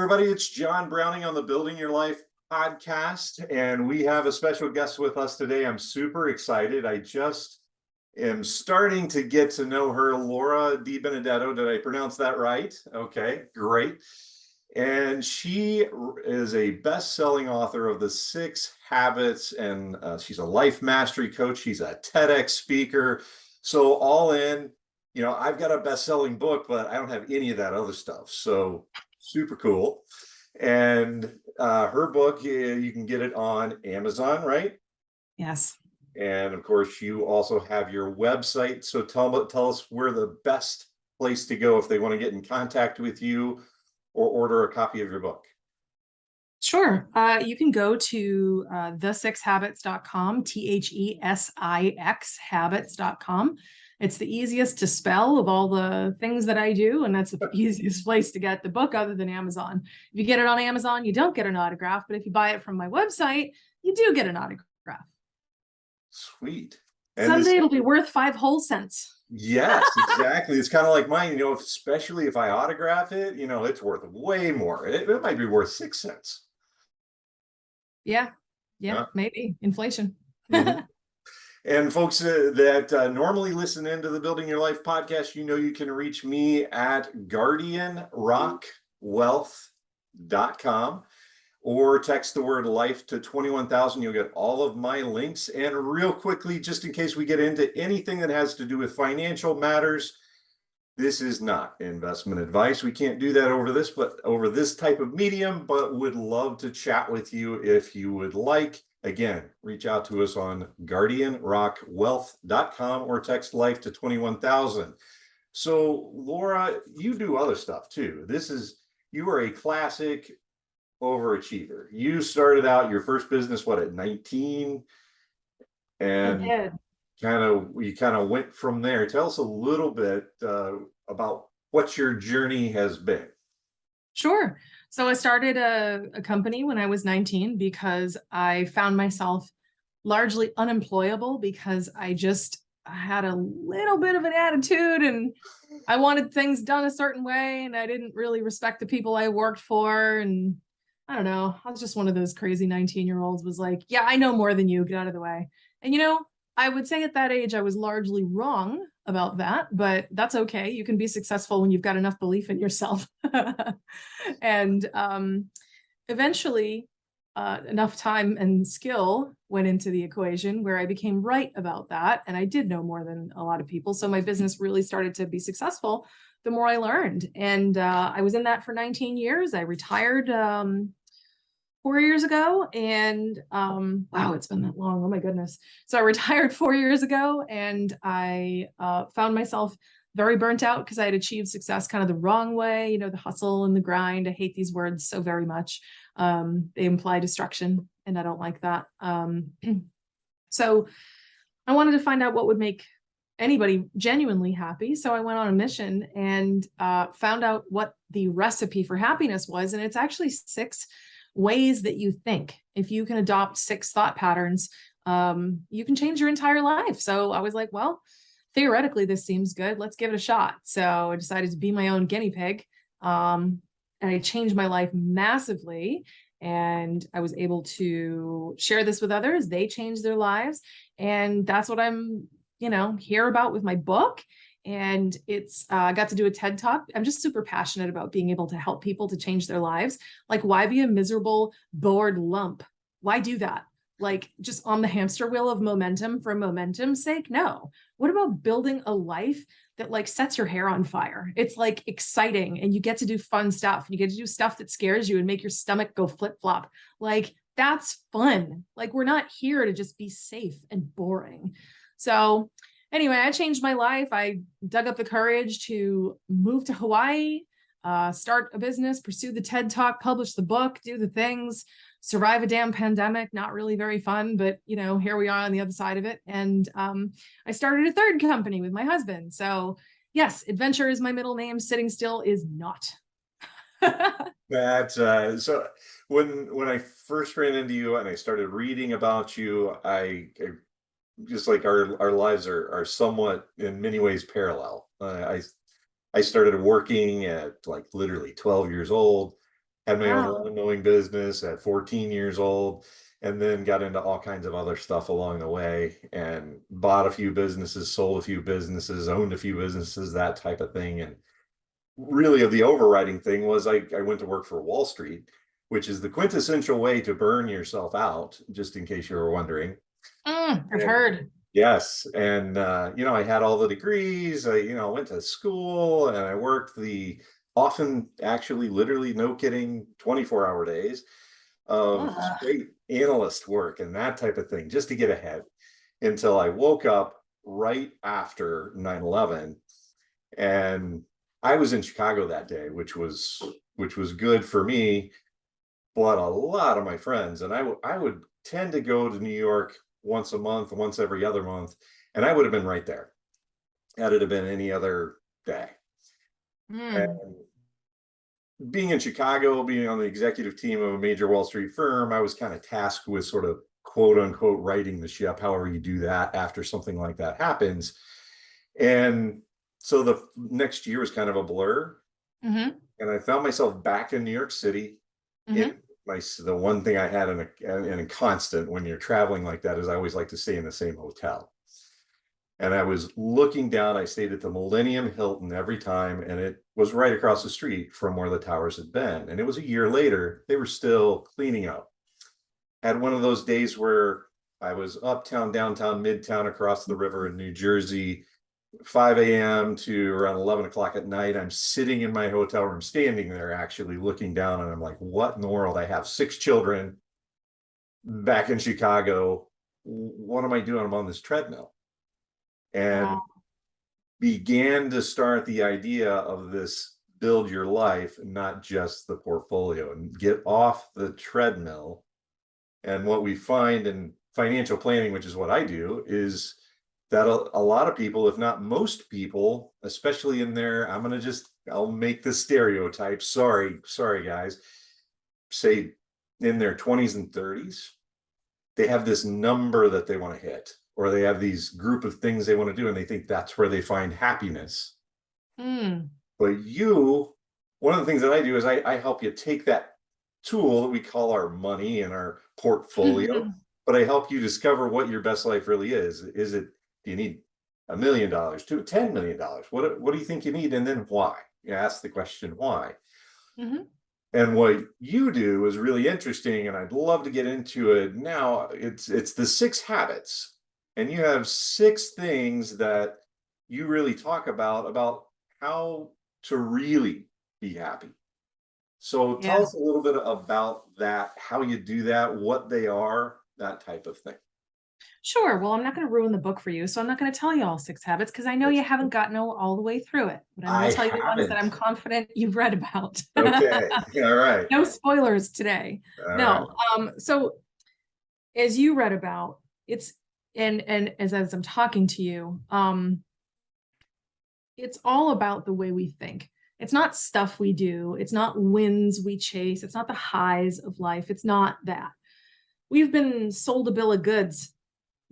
everybody. It's John Browning on the Building Your Life podcast, and we have a special guest with us today. I'm super excited. I just am starting to get to know her, Laura DiBenedetto. Did I pronounce that right? Okay, great. And she is a best-selling author of The 6 Habits, and she's a life mastery coach. She's a TEDx speaker. So all in, I've got a best-selling book, but I don't have any of that other stuff. So super cool. And her book, you can get it on Amazon, right? Yes. And of course, you also have your website. So tell us where the best place to go if they want to get in contact with you or order a copy of your book. Sure. You can go to the6habits.com, THESIX habits.com. It's the easiest to spell of all the things that I do, and that's the easiest place to get the book other than Amazon. If you get it on Amazon, you don't get an autograph, but if you buy it from my website, you do get an autograph. Sweet. And someday it'll be worth 5 whole cents. Yes, exactly. It's kind of like mine, especially if I autograph it, it's worth way more. It might be worth 6 cents. Yeah, maybe inflation. Mm-hmm. And folks that normally listen into the Building Your Life podcast, you can reach me at guardianrockwealth.com or text the word life to 21,000. You'll get all of my links. And real quickly, just in case we get into anything that has to do with financial matters, this is not investment advice. We can't do that over this type of medium, but would love to chat with you if you would like. Again, reach out to us on guardianrockwealth.com or text life to 21,000. So Laura, you do other stuff too. You are a classic overachiever. You started out your first business, at 19? And you kind of went from there. Tell us a little bit about what your journey has been. Sure. So I started a company when I was 19 because I found myself largely unemployable because I had a little bit of an attitude and I wanted things done a certain way and I didn't really respect the people I worked for. And I don't know, I was just one of those crazy 19-year-olds was like, yeah, I know more than you, get out of the way. And I would say at that age, I was largely wrong about that, but that's okay. You can be successful when you've got enough belief in yourself. And eventually, enough time and skill went into the equation where I became right about that. And I did know more than a lot of people. So my business really started to be successful the more I learned. And I was in that for 19 years. I retired 4 years ago, and wow, it's been that long. Oh my goodness. So I retired 4 years ago, and I found myself very burnt out because I had achieved success kind of the wrong way, the hustle and the grind. I hate these words so very much. They imply destruction, and I don't like that. So I wanted to find out what would make anybody genuinely happy. So I went on a mission and found out what the recipe for happiness was. And it's actually 6 ways that you think. If you can adopt 6 thought patterns, you can change your entire life. So I was like, well, theoretically, this seems good. Let's give it a shot. So I decided to be my own guinea pig. And I changed my life massively. And I was able to share this with others. They changed their lives. And that's what I'm, here about with my book. And it's I got to do a TED Talk. I'm just super passionate about being able to help people to change their lives. Like, why be a miserable, bored lump? Why do that? Like, just on the hamster wheel of momentum for momentum's sake? No. What about building a life that sets your hair on fire? It's exciting, and you get to do fun stuff. You get to do stuff that scares you and make your stomach go flip flop. That's fun. We're not here to just be safe and boring. So anyway, I changed my life. I dug up the courage to move to Hawaii, start a business, pursue the TED Talk, publish the book, do the things, survive a damn pandemic. Not really very fun, but here we are on the other side of it. And I started a 3rd company with my husband. So yes, adventure is my middle name. Sitting still is not. So when I first ran into you and I started reading about you, I just like our lives are somewhat in many ways parallel. I started working at literally 12 years old, Had my own Wow. lawn mowing business at 14 years old, and then got into all kinds of other stuff along the way and bought a few businesses, sold a few businesses, owned a few businesses, that type of thing. And really, the overriding thing was I went to work for Wall Street, which is the quintessential way to burn yourself out, just in case you were wondering. I've And heard. yes, and I had all the degrees. I went to school and I worked the often, actually, literally, no kidding, 24-hour days of Ugh. straight analyst work and that type of thing just to get ahead until I woke up right after 9/11, and I was in Chicago that day, which was good for me, but a lot of my friends, and I would tend to go to New York once a month, once every other month, and I would have been right there had it have been any other day. Mm. And being in Chicago, being on the executive team of a major Wall Street firm, I was kind of tasked with sort of quote unquote righting the ship, however you do that after something like that happens. And so the next year was kind of a blur. Mm-hmm. And I found myself back in New York City. In Mm-hmm. the one thing I had in a constant when you're traveling like that is I always like to stay in the same hotel. And I was looking down, I stayed at the Millennium Hilton every time, and it was right across the street from where the towers had been. And it was a year later, they were still cleaning up. Had one of those days where I was uptown, downtown, midtown, across the river in New Jersey, 5 a.m. to around 11 o'clock at night. I'm sitting in my hotel room, standing there actually looking down, and I'm like, what in the world? I have 6 children back in Chicago. What am I doing? I'm on this treadmill. Wow. And began to start the idea of this build your life, not just the portfolio, and get off the treadmill. And what we find in financial planning, which is what I do, is that a lot of people, if not most people, especially in their, I'll make the stereotype. Sorry, guys, say in their 20s and 30s, they have this number that they want to hit, or they have these group of things they want to do, and they think that's where they find happiness. Mm. But one of the things that I do is I help you take that tool that we call our money and our portfolio, but I help you discover what your best life really is. Do you need $1 million to $10 million? What do you think you need? And then why? You ask the question, why? Mm-hmm. And what you do is really interesting, and I'd love to get into it now. It's the 6 habits, and you have 6 things that you really talk about how to really be happy. So Yeah. tell us a little bit about that, how you do that, what they are, that type of thing. Sure. Well, I'm not going to ruin the book for you, so I'm not going to tell you all 6 habits because I know you That's- haven't gotten all the way through it. But I'm going I to tell you the ones that haven't. I'm confident you've read about. Okay. All right. No spoilers today. All right. No. So as you read about, it's and as I'm talking to you, it's all about the way we think. It's not stuff we do. It's not wins we chase. It's not the highs of life. It's not that. We've been sold a bill of goods,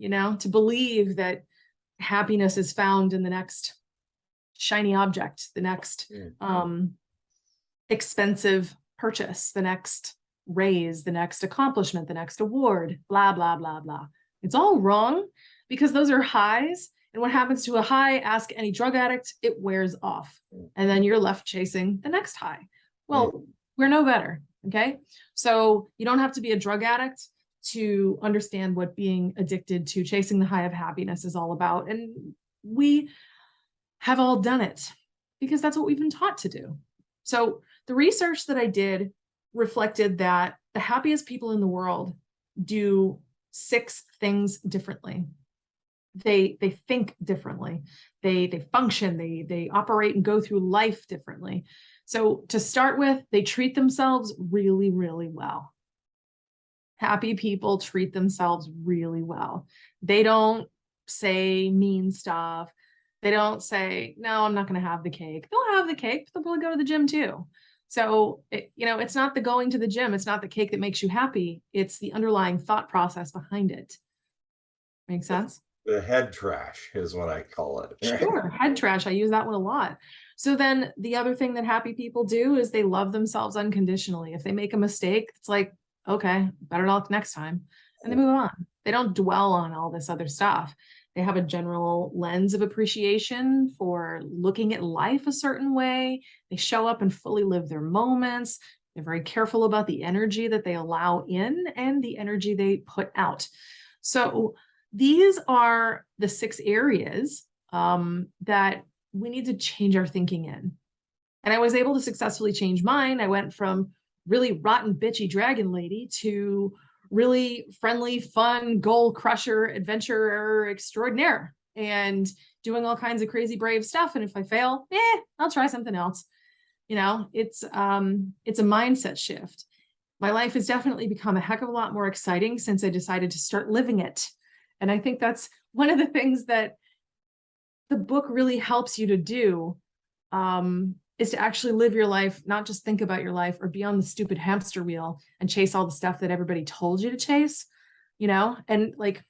to believe that happiness is found in the next shiny object, the next expensive purchase, the next raise, the next accomplishment, the next award, blah, blah, blah, blah. It's all wrong because those are highs. And what happens to a high, ask any drug addict, it wears off. And then you're left chasing the next high. Well, we're no better. Okay. So you don't have to be a drug addict to understand what being addicted to chasing the high of happiness is all about. And we have all done it because that's what we've been taught to do. So the research that I did reflected that the happiest people in the world do 6 things differently. They think differently. They function, they operate and go through life differently. So to start with, they treat themselves really, really well. Happy people treat themselves really well. They don't say mean stuff. They don't say, no, I'm not going to have the cake. They'll have the cake, but they'll go to the gym too. So, it's not the going to the gym. It's not the cake that makes you happy. It's the underlying thought process behind it. Make sense? The head trash is what I call it. Sure, head trash. I use that one a lot. So then the other thing that happy people do is they love themselves unconditionally. If they make a mistake, it's like, okay, better luck next time. And they move on. They don't dwell on all this other stuff. They have a general lens of appreciation for looking at life a certain way. They show up and fully live their moments. They're very careful about the energy that they allow in and the energy they put out. So these are the 6 areas that we need to change our thinking in. And I was able to successfully change mine. I went from really rotten, bitchy dragon lady to really friendly, fun, goal crusher, adventurer extraordinaire, and doing all kinds of crazy, brave stuff. And if I fail, I'll try something else. You know, it's a mindset shift. My life has definitely become a heck of a lot more exciting since I decided to start living it. And I think that's one of the things that the book really helps you to do, is to actually live your life, not just think about your life or be on the stupid hamster wheel and chase all the stuff that everybody told you to chase, you know? And like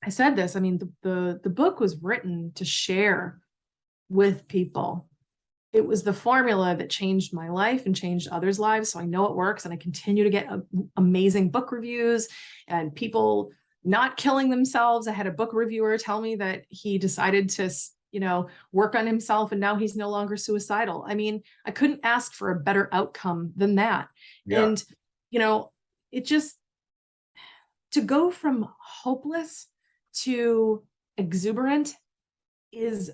I said this, I mean, the book was written to share with people. It was the formula that changed my life and changed others' lives. So I know it works. And I continue to get amazing book reviews and people not killing themselves. I had a book reviewer tell me that he decided to, you know, work on himself and now he's no longer suicidal. I mean, I couldn't ask for a better outcome than that. Yeah. And, you know, it just, to go from hopeless to exuberant is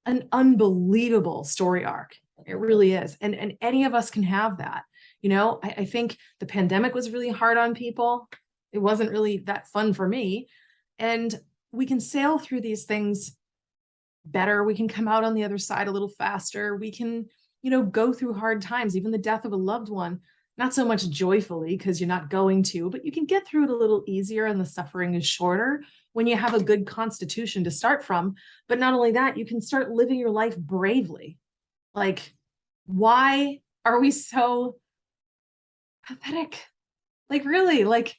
an unbelievable story arc. It really is. And any of us can have that. You know, I think the pandemic was really hard on people. It wasn't really that fun for me. And we can sail through these things better. We can come out on the other side a little faster. We can, you know, go through hard times, even the death of a loved one, not so much joyfully because you're not going to, but you can get through it a little easier and the suffering is shorter when you have a good constitution to start from. But not only that, you can start living your life bravely. Like, why are we so pathetic? Like, really, like,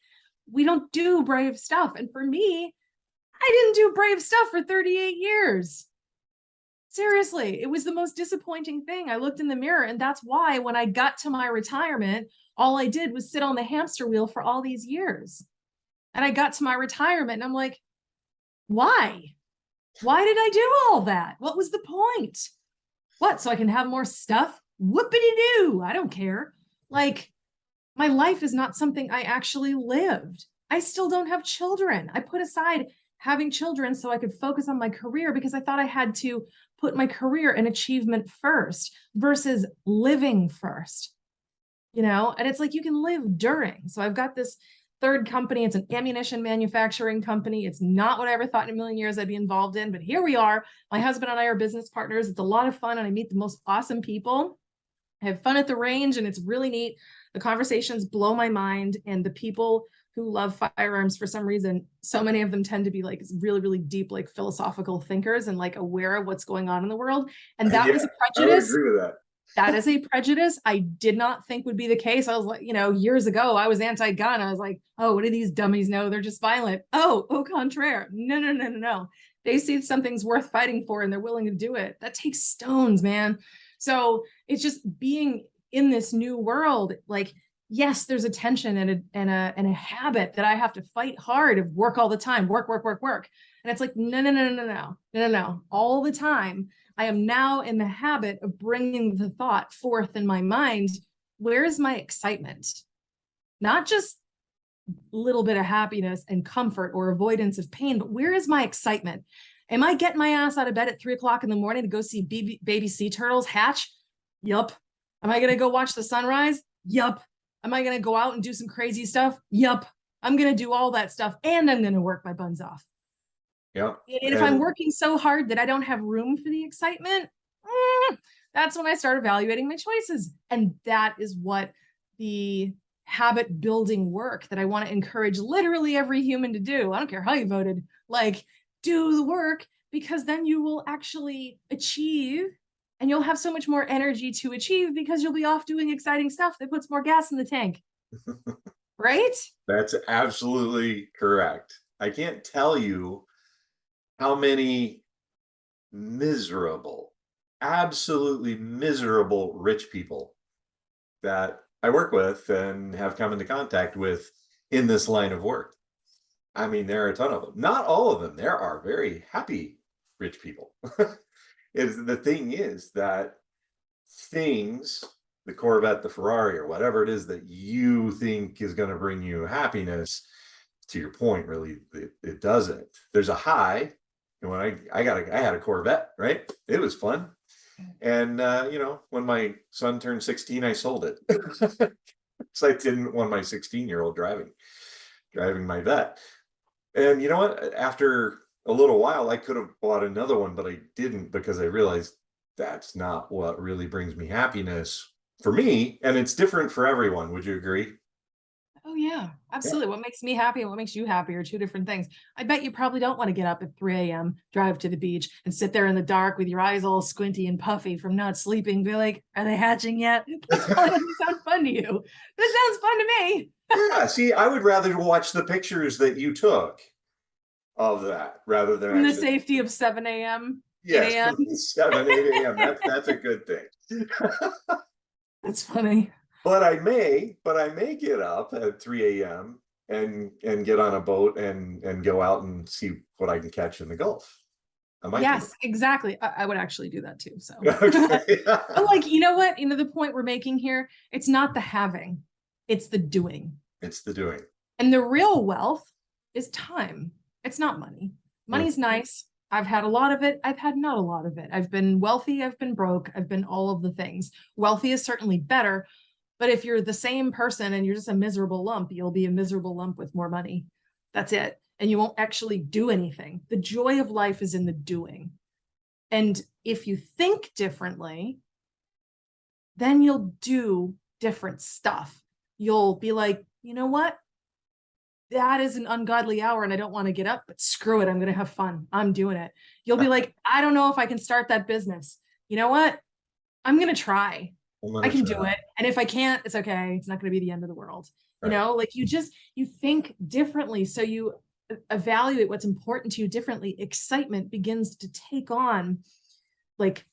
we don't do brave stuff. And for me, I didn't do brave stuff for 38 years. Seriously, it was the most disappointing thing. I looked in the mirror, and that's why when I got to my retirement, all I did was sit on the hamster wheel for all these years. And I got to my retirement and I'm like, why? Why did I do all that? What was the point? What? So I can have more stuff? Whoopity-doo. I don't care. Like, my life is not something I actually lived. I still don't have children. I put aside having children so I could focus on my career because I thought I had to put my career and achievement first versus living first, you know? And it's like, you can live during. So I've got this third company. It's an ammunition manufacturing company. It's not what I ever thought in a million years I'd be involved in, but here we are. My husband and I are business partners. It's a lot of fun and I meet the most awesome people. I have fun at the range and it's really neat. The conversations blow my mind, and the people who love firearms, for some reason, so many of them tend to be like really, really deep, like philosophical thinkers and like aware of what's going on in the world. And that was a I would prejudice. agree with that. That is a prejudice I did not think would be the case. I was like, you know, years ago, I was anti-gun. I was like, oh, what do these dummies know? They're just violent. Oh, au contraire. No. They see something's worth fighting for and they're willing to do it. That takes stones, man. So it's just being in this new world. Like, yes, there's a tension and a habit that I have to fight hard of work all the time, work. And it's like, no. All the time, I am now in the habit of bringing the thought forth in my mind. Where is my excitement? Not just a little bit of happiness and comfort or avoidance of pain, but where is my excitement? Am I getting my ass out of bed at 3 o'clock in the morning to go see baby sea turtles hatch? Yup. Am I going to go watch the sunrise? Yup. Am I going to go out and do some crazy stuff? Yup. I'm going to do all that stuff and I'm going to work my buns off. Yeah. And if I'm working so hard that I don't have room for the excitement, that's when I start evaluating my choices. And that is what the habit building work that I want to encourage literally every human to do. I don't care how you voted, like, do the work, because then you will actually achieve and you'll have so much more energy to achieve because you'll be off doing exciting stuff that puts more gas in the tank. Right? That's absolutely correct. I can't tell you how many miserable, absolutely miserable rich people that I work with and have come into contact with in this line of work. I mean, there are a ton of them. Not all of them. There are very happy rich people. The thing is that things, the Corvette, the Ferrari, or whatever it is that you think is going to bring you happiness, to your point, really, it doesn't. There's a high. And when I had a Corvette, right? It was fun. And when my son turned 16, I sold it. So I didn't want my 16-year-old driving my vet. And you know what? After a little while, I could have bought another one, but I didn't because I realized that's not what really brings me happiness for me. And it's different for everyone. Would you agree? Oh yeah, Yeah. absolutely. What makes me happy and what makes you happy are two different things. I bet you probably don't want to get up at 3 a.m., drive to the beach, and sit there in the dark with your eyes all squinty and puffy from not sleeping. Be like, are they hatching yet? That probably doesn't sound fun to you. This sounds fun to me. Yeah. See, I would rather watch the pictures that you took of that rather than From the actually. safety of 7 a.m., Yes, 8 a.m. 7, 8 a.m. That's a good thing. That's funny. But I may get up at 3 a.m. and get on a boat and go out and see what I can catch in the Gulf. I might do Yes, exactly. I would actually do that too. So, that. Okay. but like, you know what? The point we're making here, it's not the having, it's the doing. It's the doing. And the real wealth is time. It's not money. Mm. Money's nice. I've had a lot of it. I've had not a lot of it. I've been wealthy. I've been broke. I've been all of the things. Wealthy is certainly better. But if you're the same person and you're just a miserable lump, you'll be a miserable lump with more money. That's it. And you won't actually do anything. The joy of life is in the doing. And if you think differently, then you'll do different stuff. You'll be like, you know what? That is an ungodly hour and I don't want to get up, but screw it. I'm going to have fun. I'm doing it. You'll be like, I don't know if I can start that business. You know what? I'm going to try. I can do it. And if I can't, it's okay. It's not going to be the end of the world. Right. Like you think differently. So you evaluate what's important to you differently. Excitement begins to take on like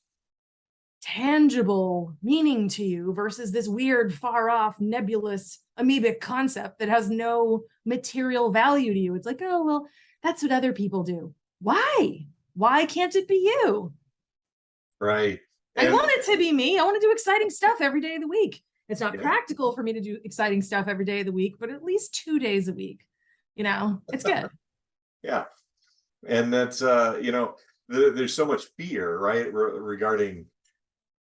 tangible meaning to you versus this weird, far off, nebulous, amoebic concept that has no material value to you. It's like, oh, well, that's what other people do. Why? Why can't it be you? Right. I And want it to be me. I want to do exciting stuff every day of the week. It's not yeah, practical for me to do exciting stuff every day of the week, but at least 2 days a week. It's good. yeah. And that's there's so much fear, right? Regarding,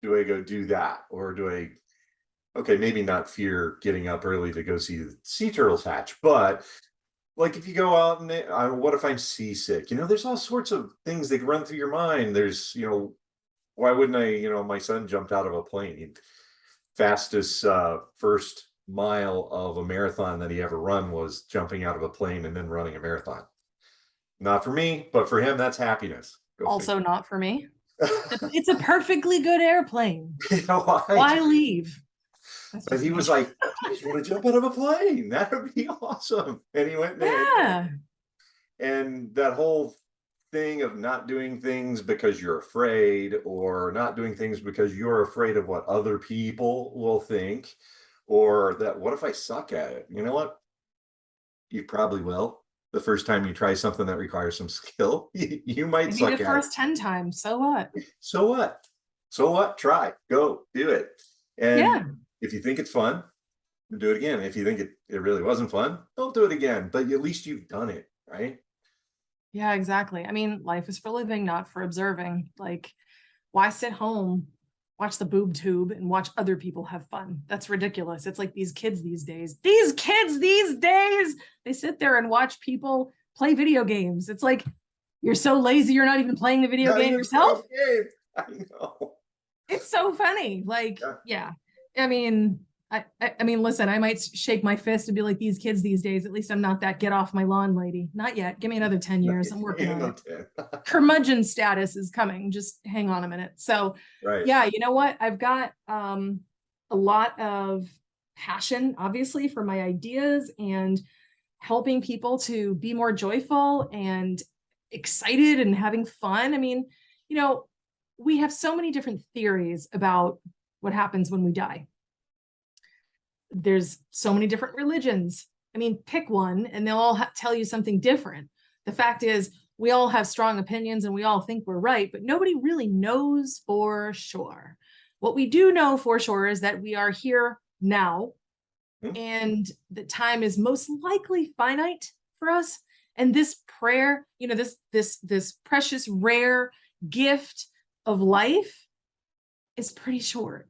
do I go do that, or do I, okay, maybe not fear getting up early to go see the sea turtles hatch, but like if you go out and what if I'm seasick? There's all sorts of things that run through your mind. There's, why wouldn't I, my son jumped out of a plane. Fastest first mile of a marathon that he ever run was jumping out of a plane and then running a marathon. Not for me, but for him, that's happiness. Go Also, figure. not for me. It's a perfectly good airplane. Why? Why leave? That's But just he me. was like, I just want to jump out of a plane. That would be awesome. And he went and Yeah. and that whole thing of not doing things because you're afraid, or not doing things because you're afraid of what other people will think, or that what if I suck at it? You know what? You probably will. The first time you try something that requires some skill, you might Maybe the suck at it. first 10 times. So what? So what? So what? Try, go, do it. And Yeah. if you think it's fun, do it again. If you think it really wasn't fun, don't do it again. But at least you've done it, right? Yeah, exactly. Life is for living, not for observing. Like, why sit home, watch the boob tube, and watch other people have fun? That's ridiculous. It's like these kids these days. These kids these days, they sit there and watch people play video games. It's like, you're so lazy, you're not even playing the video Not game even playing yourself. game. I know. It's so funny. Like, Yeah. yeah. I mean, listen, I might shake my fist and be like, these kids these days, at least I'm not that get off my lawn lady. Not yet. Give me another 10 years. I'm working on it. Curmudgeon status is coming. Just hang on a minute. So Right. yeah, you know what? I've got a lot of passion, obviously, for my ideas and helping people to be more joyful and excited and having fun. I mean, you know, we have so many different theories about what happens when we die. There's so many different religions. I mean, pick one and they'll all tell you something different. The fact is, we all have strong opinions and we all think we're right, but nobody really knows for sure. What we do know for sure is that we are here now and that time is most likely finite for us. And this prayer, you know, this precious, rare gift of life is pretty short.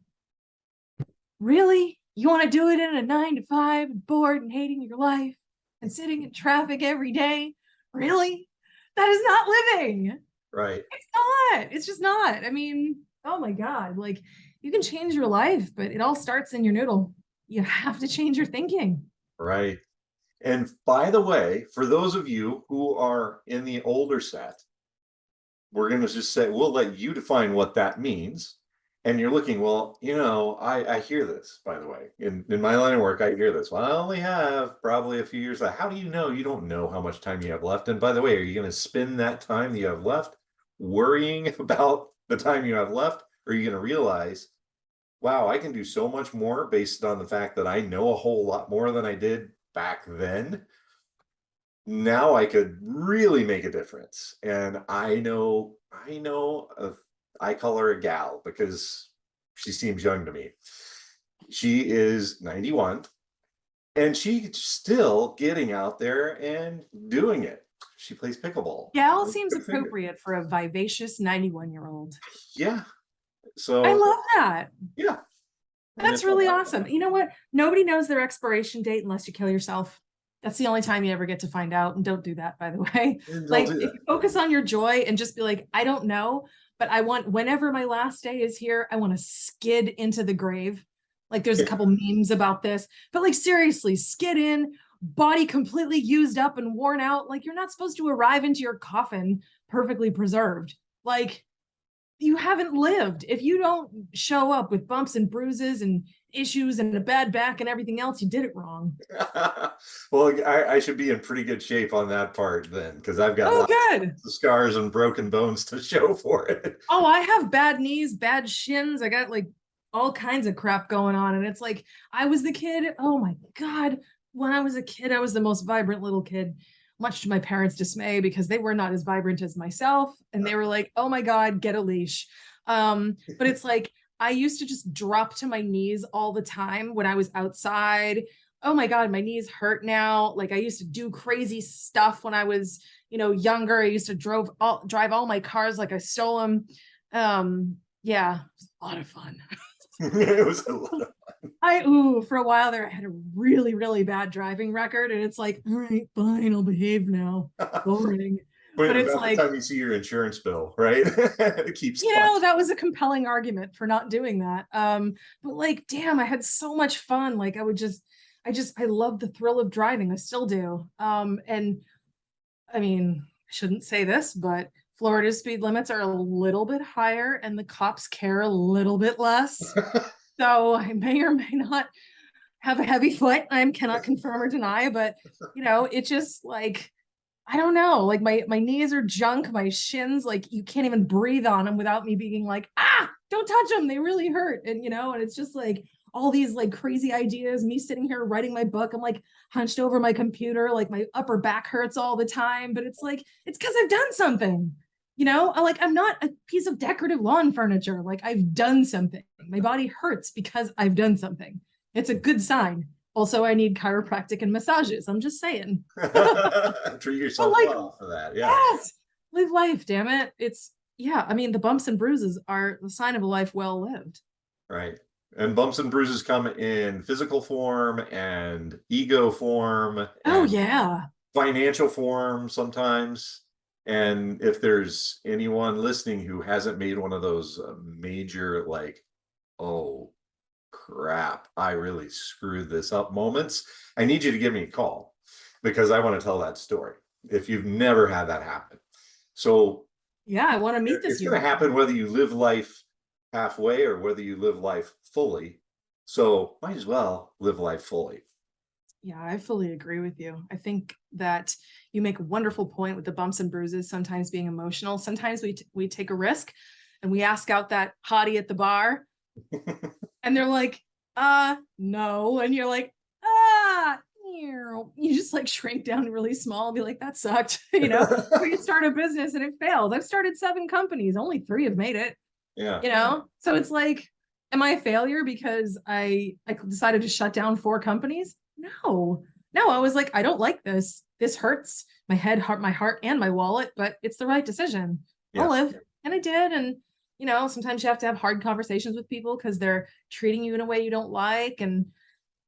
Really? You want to do it in a 9 to 5, bored and hating your life and sitting in traffic every day? Really? That is not living. Right. It's not. It's just not. I mean, oh my God. Like, you can change your life, but it all starts in your noodle. You have to change your thinking. Right. And by the way, for those of you who are in the older set, we're going to just say, we'll let you define what that means. And you're looking, well, you know, I hear this, by the way, in my line of work, I hear this. Well, I only have probably a few years left. How do you know? You don't know how much time you have left. And by the way, are you going to spend that time that you have left worrying about the time you have left? Or are you going to realize, wow, I can do so much more based on the fact that I know a whole lot more than I did back then. Now I could really make a difference. And I call her a gal because she seems young to me. She is 91 and she's still getting out there and doing it. She plays pickleball. Gal seems appropriate for a vivacious 91-year-old. Yeah. So I love that. Yeah. That's really awesome. You know what? Nobody knows their expiration date unless you kill yourself. That's the only time you ever get to find out. And don't do that, by the way. Like, if you focus on your joy and just be like, I don't know, but I want, whenever my last day is here, I want to skid into the grave. Like, there's a couple memes about this, but like, seriously, skid in, body completely used up and worn out. Like, you're not supposed to arrive into your coffin perfectly preserved. Like, you haven't lived. If you don't show up with bumps and bruises and issues and a bad back and everything else, you did it wrong. Well, I should be in pretty good shape on that part then, because I've got lots of scars and broken bones to show for it. Oh, I have bad knees, bad shins. I got like all kinds of crap going on. And it's like, I was the kid. Oh my God. When I was a kid, I was the most vibrant little kid, much to my parents' dismay, because they were not as vibrant as myself. And they were like, oh my God, get a leash. But it's like, I used to just drop to my knees all the time when I was outside. Oh my God, my knees hurt now. Like, I used to do crazy stuff when I was, you know, younger. I used to drive all my cars like I stole them. Yeah, it was a lot of fun. It was a lot of fun. For a while there, I had a really, really bad driving record. And it's like, all right, fine, I'll behave now. Boring. But it's like, the time you see your insurance bill, right? It keeps, you know, that was a compelling argument for not doing that. But like, damn, I had so much fun. Like, I love the thrill of driving. I still do. And I mean, I shouldn't say this, but Florida's speed limits are a little bit higher and the cops care a little bit less. So I may or may not have a heavy foot. I cannot confirm or deny, but you know, it just like, I don't know, like my knees are junk, my shins, like you can't even breathe on them without me being like, don't touch them, they really hurt. And you know, and it's just like all these like crazy ideas, me sitting here writing my book, I'm like hunched over my computer, like my upper back hurts all the time, but it's like, it's because I've done something, you know, I'm not a piece of decorative lawn furniture. Like, I've done something. My body hurts because I've done something. It's a good sign. Also, I need chiropractic and massages. I'm just saying. Treat yourself well for that. Yeah. Yes. Live life, damn it. I mean, the bumps and bruises are the sign of a life well lived. Right. And bumps and bruises come in physical form and ego form. Oh, yeah. Financial form sometimes. And if there's anyone listening who hasn't made one of those major, like, oh, crap, I really screwed this up moments, I need you to give me a call because I want to tell that story if you've never had that happen. So yeah, I want to meet this. It's going to happen whether you live life halfway or whether you live life fully. So might as well live life fully. Yeah, I fully agree with you. I think that you make a wonderful point with the bumps and bruises, sometimes being emotional. Sometimes we take a risk and we ask out that hottie at the bar and they're like, no. And you're like, ah, you just like shrink down really small and be like, that sucked, or you start a business and it fails. I've started 7 companies, only 3 have made it, Yeah. So it's like, am I a failure because I decided to shut down 4 companies? No, I was like, I don't like this. This hurts my head, my heart, and my wallet, but it's the right decision. I'll Yeah. live. And I did. And, sometimes you have to have hard conversations with people because they're treating you in a way you don't like. And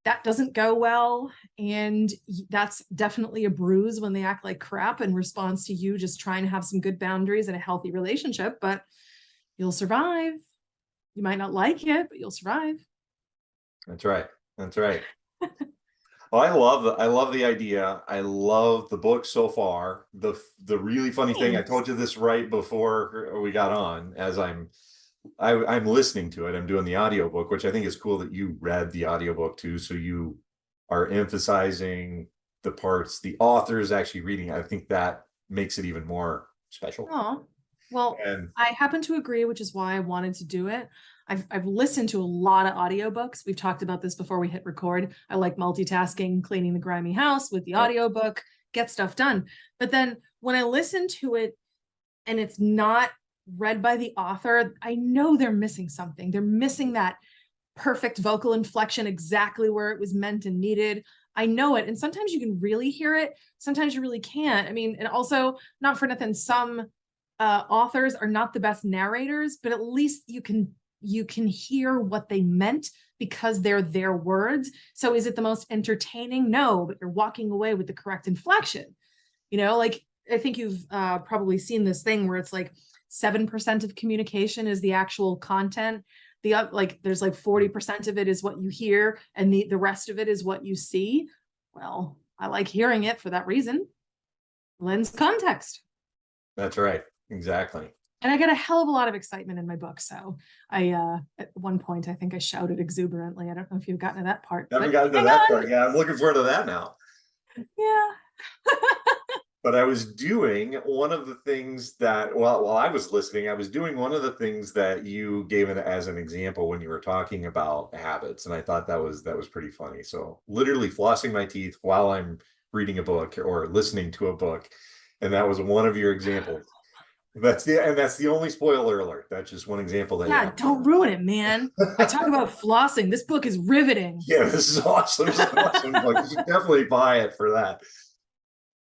that doesn't go well. And that's definitely a bruise when they act like crap in response to you just trying to have some good boundaries and a healthy relationship, but you'll survive. You might not like it, but you'll survive. That's right. That's right. Well, I love the idea. I love the book so far. The really funny thing, I Thanks. told you this right before we got on, as I'm listening to it. I'm doing the audiobook, which I think is cool that you read the audiobook too. So you are emphasizing the parts the author is actually reading. I think that makes it even more special. Oh, well, And I happen to agree, which is why I wanted to do it. I've listened to a lot of audiobooks. We've talked about this before we hit record. I like multitasking, cleaning the grimy house with the audiobook, get stuff done. But then when I listen to it and it's not read by the author, I know they're missing something. They're missing that perfect vocal inflection exactly where it was meant and needed. I know it. And sometimes you can really hear it. Sometimes you really can't. I mean, and also not for nothing, some authors are not the best narrators, but at least you can hear what they meant because they're their words. So is it the most entertaining? No, but you're walking away with the correct inflection. Like I think you've probably seen this thing where it's like 7% of communication is the actual content. Like there's like 40% of it is what you hear and the rest of it is what you see. Well, I like hearing it for that reason. Lends context. that's right. Exactly. And I get a hell of a lot of excitement in my book. So I at one point I think I shouted exuberantly. I don't know if you've gotten to that part, Haven't but gotten to hang that on. part. Yeah, I'm looking forward to that now. Yeah. But I was doing one of the things that, well, while I was listening, I was doing one of the things that you gave it as an example when you were talking about habits, and I thought that was pretty funny. So literally flossing my teeth while I'm reading a book or listening to a book, and that was one of your examples. That's the only spoiler alert. That's just one example that you Yeah, have. don't ruin it, man. I talk about flossing. This book is riveting. Yeah, this is awesome. This is an awesome book. You should definitely buy it for that.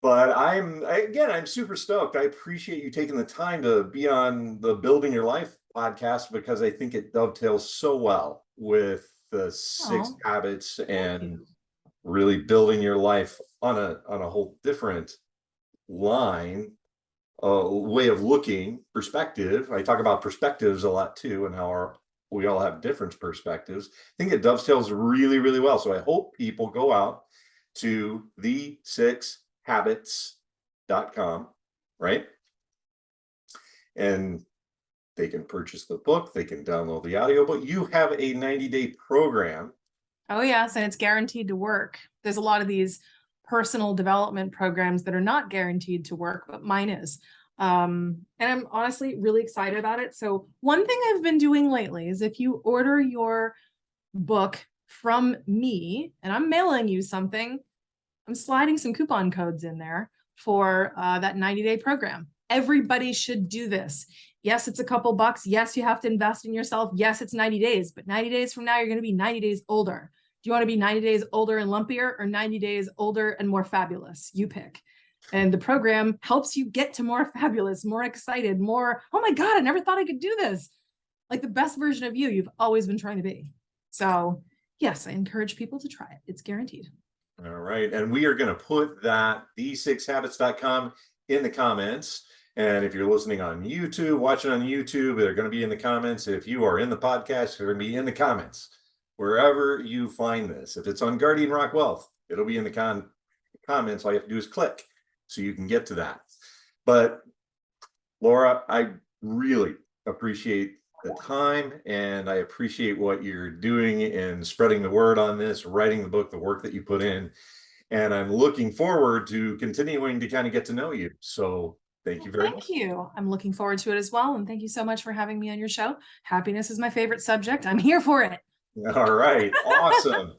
But I'm super stoked. I appreciate you taking the time to be on the Building Your Life podcast because I think it dovetails so well with the 6 Oh, habits thank and you. really building your life on a whole different line, way of looking, perspective. I talk about perspectives a lot too, and how we all have different perspectives. I think it dovetails really, really well. So I hope people go out to the6habits.com, right? And they can purchase the book, they can download the audio, but you have a 90-day program. Oh, yes, and it's guaranteed to work. There's a lot of these personal development programs that are not guaranteed to work, but mine is. And I'm honestly really excited about it. So one thing I've been doing lately is if you order your book from me and I'm mailing you something, I'm sliding some coupon codes in there for that 90-day program. Everybody should do this. Yes, it's a couple bucks. Yes, you have to invest in yourself. Yes, it's 90 days, but 90 days from now, you're going to be 90 days older. Do you want to be 90 days older and lumpier or 90 days older and more fabulous? You pick. And the program helps you get to more fabulous, more excited, more, oh my God, I never thought I could do this. Like the best version of you you've always been trying to be. So yes, I encourage people to try it. It's guaranteed. All right. And we are going to put that the6habits.com in the comments. And if you're listening on YouTube, watching on YouTube, they're going to be in the comments. If you are in the podcast, they're going to be in the comments. Wherever you find this, if it's on Guardian Rock Wealth, it'll be in the comments. All you have to do is click so you can get to that. But Laura, I really appreciate the time, and I appreciate what you're doing in spreading the word on this, writing the book, the work that you put in. And I'm looking forward to continuing to kind of get to know you. So thank you very much. Thank you. I'm looking forward to it as well. And thank you so much for having me on your show. Happiness is my favorite subject. I'm here for it. All right. Awesome.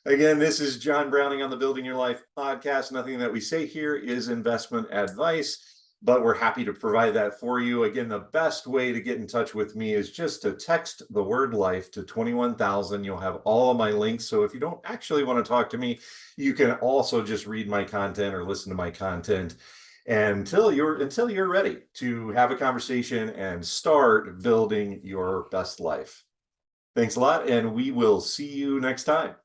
Again, this is John Browning on the Building Your Life podcast. Nothing that we say here is investment advice, but we're happy to provide that for you. Again, the best way to get in touch with me is just to text the word life to 21,000. You'll have all of my links. So if you don't actually want to talk to me, you can also just read my content or listen to my content until you're ready to have a conversation and start building your best life. Thanks a lot, and we will see you next time.